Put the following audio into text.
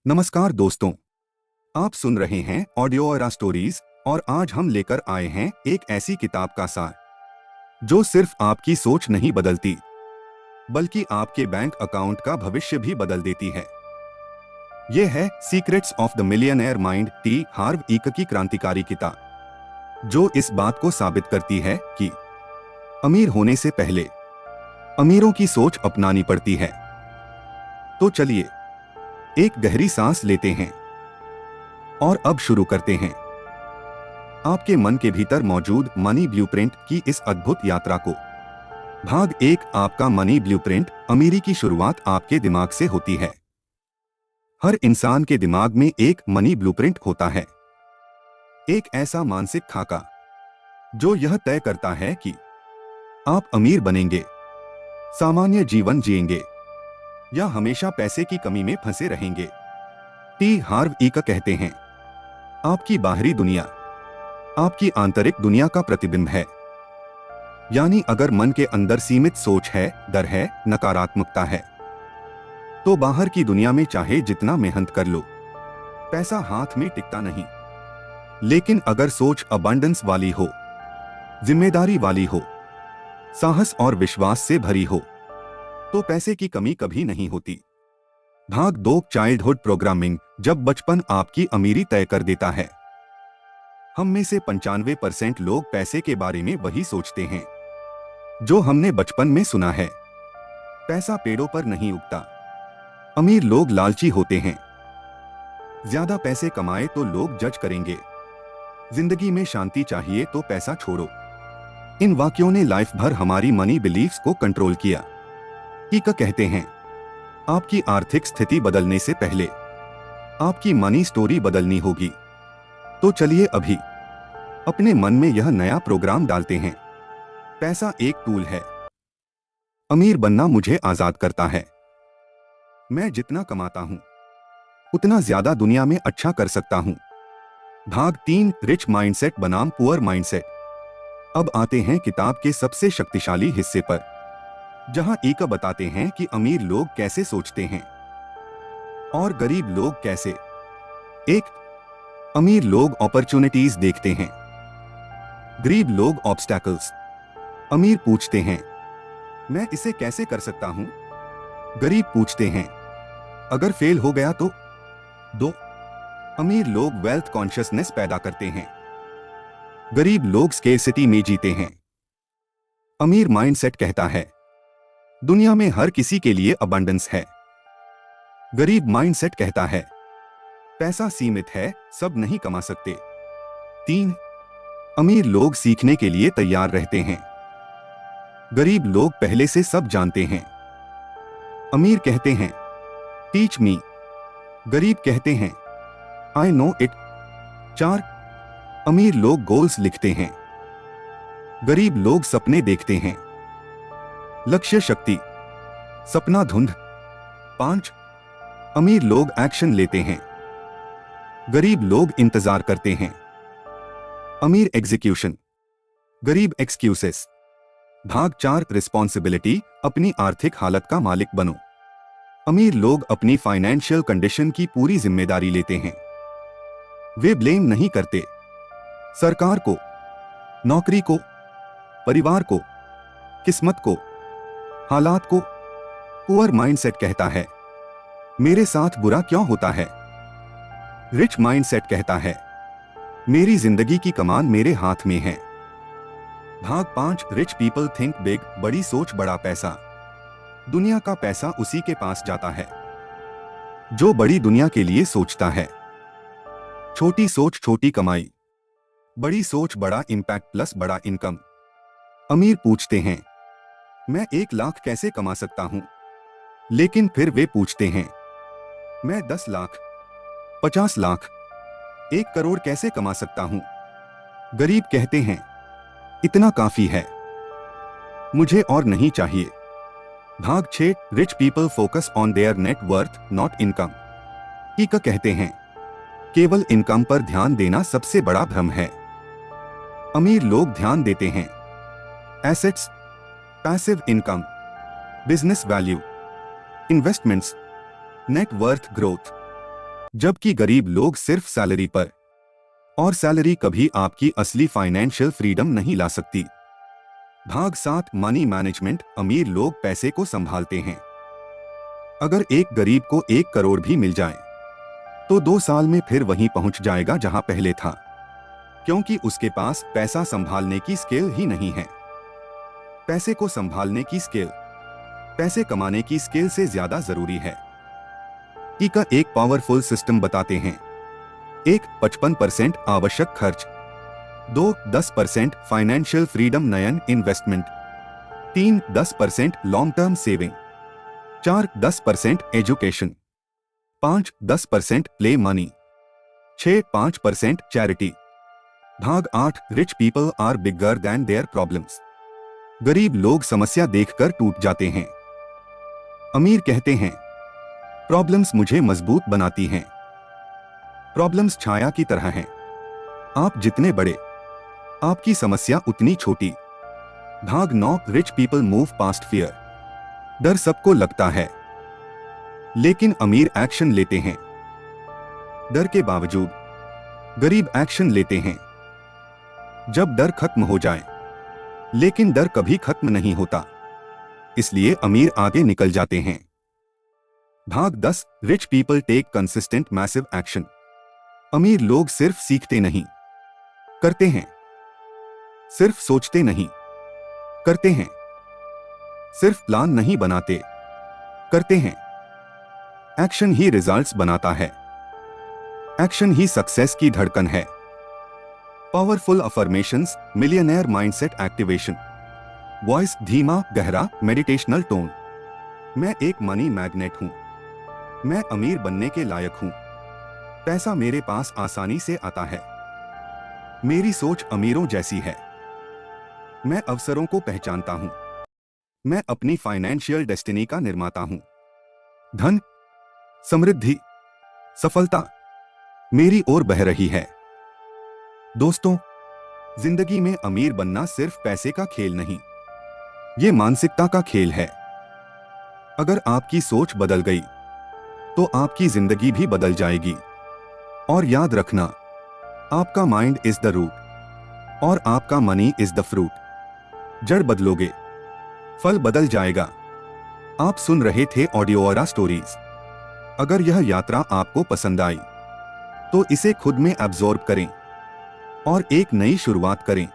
नमस्कार दोस्तों, आप सुन रहे हैं ऑडियो एरा स्टोरीज और आज हम लेकर आए हैं एक ऐसी किताब का सार जो सिर्फ आपकी सोच नहीं बदलती बल्कि आपके बैंक अकाउंट का भविष्य भी बदल देती है। यह है secrets of the millionaire mind, T Harv Eker की क्रांतिकारी किताब, जो इस बात को साबित करती है कि अमीर होने से पहले अमीरों की सोच अपनानी पड़ती है। तो चलिए एक गहरी सांस लेते हैं और अब शुरू करते हैं आपके मन के भीतर मौजूद मनी ब्लूप्रिंट की इस अद्भुत यात्रा को। भाग 1, आपका मनी ब्लूप्रिंट। अमीरी की शुरुआत आपके दिमाग से होती है। हर इंसान के दिमाग में एक मनी ब्लूप्रिंट होता है, एक ऐसा मानसिक खाका जो यह तय करता है कि आप अमीर बनेंगे, सामान्य जीवन जिएंगे या हमेशा पैसे की कमी में फंसे रहेंगे। टी हार्व ईक कहते हैं, आपकी बाहरी दुनिया आपकी आंतरिक दुनिया का प्रतिबिंब है। यानी अगर मन के अंदर सीमित सोच है, डर है, नकारात्मकता है, तो बाहर की दुनिया में चाहे जितना मेहनत कर लो, पैसा हाथ में टिकता नहीं। लेकिन अगर सोच अबंडेंस वाली हो, जिम्मेदारी वाली हो, साहस और विश्वास से भरी हो, तो पैसे की कमी कभी नहीं होती। भाग 2, चाइल्डहुड प्रोग्रामिंग। जब बचपन आपकी अमीरी तय कर देता है। हम में से 95% लोग पैसे के बारे में वही सोचते हैं जो हमने बचपन में सुना है। पैसा पेड़ों पर नहीं उगता। अमीर लोग लालची होते हैं। ज्यादा पैसे कमाए तो लोग जज करेंगे। जिंदगी में शांति चाहिए तो पैसा छोड़ो। इन वाक्यों ने लाइफ भर हमारी मनी बिलीफ्स को कंट्रोल किया। ईक कहते हैं, आपकी आर्थिक स्थिति बदलने से पहले आपकी मनी स्टोरी बदलनी होगी। तो चलिए अभी अपने मन में यह नया प्रोग्राम डालते हैं। पैसा एक टूल है। अमीर बनना मुझे आजाद करता है। मैं जितना कमाता हूं उतना ज्यादा दुनिया में अच्छा कर सकता हूं। भाग 3, रिच माइंडसेट बनाम पुअर माइंडसेट। अब आते हैं किताब के सबसे शक्तिशाली हिस्से पर, जहां ईक बताते हैं कि अमीर लोग कैसे सोचते हैं और गरीब लोग कैसे। 1, अमीर लोग अपॉर्चुनिटीज देखते हैं, गरीब लोग ऑब्स्टैकल्स। अमीर पूछते हैं, मैं इसे कैसे कर सकता हूं? गरीब पूछते हैं, अगर फेल हो गया तो? 2, अमीर लोग वेल्थ कॉन्शियसनेस पैदा करते हैं, गरीब लोग स्केर्सिटी में जीते हैं। अमीर माइंडसेट कहता है, दुनिया में हर किसी के लिए अबंडेंस है। गरीब माइंडसेट कहता है, पैसा सीमित है, सब नहीं कमा सकते। 3, अमीर लोग सीखने के लिए तैयार रहते हैं, गरीब लोग पहले से सब जानते हैं। अमीर कहते हैं, टीच मी, गरीब कहते हैं, आई नो इट। 4, अमीर लोग गोल्स लिखते हैं, गरीब लोग सपने देखते हैं। लक्ष्य शक्ति, सपना धुंध। 5, अमीर लोग एक्शन लेते हैं, गरीब लोग इंतजार करते हैं। अमीर एग्जीक्यूशन, गरीब एक्सक्यूसेस। भाग 4, रिस्पॉन्सिबिलिटी। अपनी आर्थिक हालत का मालिक बनो। अमीर लोग अपनी फाइनेंशियल कंडीशन की पूरी जिम्मेदारी लेते हैं। वे ब्लेम नहीं करते सरकार को, नौकरी को, परिवार को, किस्मत को, हालात को। पुअर माइंडसेट कहता है, मेरे साथ बुरा क्यों होता है? रिच माइंडसेट कहता है, मेरी जिंदगी की कमान मेरे हाथ में है। भाग 5, रिच पीपल थिंक बिग। बड़ी सोच बड़ा पैसा। दुनिया का पैसा उसी के पास जाता है जो बड़ी दुनिया के लिए सोचता है। छोटी सोच छोटी कमाई, बड़ी सोच बड़ा इंपैक्ट प्लस बड़ा इनकम। अमीर पूछते हैं, मैं 1 लाख कैसे कमा सकता हूं? लेकिन फिर वे पूछते हैं, मैं 10 लाख, 50 लाख, 1 करोड़ कैसे कमा सकता हूं? गरीब कहते हैं, इतना काफी है, मुझे और नहीं चाहिए। भाग 6, rich people focus on their net worth not income. Eker कहते हैं, केवल इनकम पर ध्यान देना सबसे बड़ा भ्रम है। अमीर लोग ध्यान देते हैं assets, passive income, business value, investments, net worth growth. जबकि गरीब लोग सिर्फ सैलरी पर, और सैलरी कभी आपकी असली फाइनेंशियल फ्रीडम नहीं ला सकती। भाग 7 मनी मैनेजमेंट। अमीर लोग पैसे को संभालते हैं। अगर एक गरीब को 1 करोड़ भी मिल जाए तो 2 साल में फिर वहीं पहुंच जाएगा जहां पहले था, क्योंकि उसके पास पैसा संभालने की स्किल ही नहीं है। पैसे को संभालने की स्किल पैसे कमाने की स्किल से ज्यादा जरूरी है। ई का एक पावरफुल सिस्टम बताते हैं। 1. 55% आवश्यक खर्च। 2. 10% फाइनेंशियल फ्रीडम नयन investment. 3. 10% long term saving. 4. 10% education. 5. 10% play money. 6. 5% charity. भाग 8 rich people are bigger than their problems. गरीब लोग समस्या देखकर टूट जाते हैं। अमीर कहते हैं, प्रॉब्लम्स मुझे मजबूत बनाती हैं। प्रॉब्लम्स छाया की तरह हैं। आप जितने बड़े, आपकी समस्या उतनी छोटी। भाग 9 rich people move past fear. डर सबको लगता है, लेकिन अमीर एक्शन लेते हैं। डर के बावजूद गरीब एक्शन लेते हैं। जब डर खत्म हो जाए, लेकिन डर कभी खत्म नहीं होता, इसलिए अमीर आगे निकल जाते हैं। भाग 10 rich people take consistent massive action. अमीर लोग सिर्फ सीखते नहीं, करते हैं। सिर्फ सोचते नहीं, करते हैं। सिर्फ प्लान नहीं बनाते, करते हैं। एक्शन ही रिजल्ट्स बनाता है। एक्शन ही सक्सेस की धड़कन है। Powerful affirmations, millionaire mindset activation. Voice धीमा, गहरा, मेडिटेशनल टोन। मैं एक मनी मैग्नेट हूं। मैं अमीर बनने के लायक हूं। पैसा मेरे पास आसानी से आता है। मेरी सोच अमीरों जैसी है। मैं अवसरों को पहचानता हूं। मैं अपनी फाइनेंशियल डेस्टिनी का निर्माता हूं। धन, समृद्धि, सफलता मेरी ओर बह रही है। दोस्तों, जिंदगी में अमीर बनना सिर्फ पैसे का खेल नहीं, ये मानसिकता का खेल है। अगर आपकी सोच बदल गई, तो आपकी जिंदगी भी बदल जाएगी। और याद रखना, आपका माइंड इज द रूट और आपका मनी इज द फ्रूट। जड़ बदलोगे, फल बदल जाएगा। आप सुन रहे थे ऑडियोरा स्टोरीज। अगर यह यात्रा आपको पसंद आई, तो इसे खुद में एब्जॉर्ब करें और एक नई शुरुआत करें।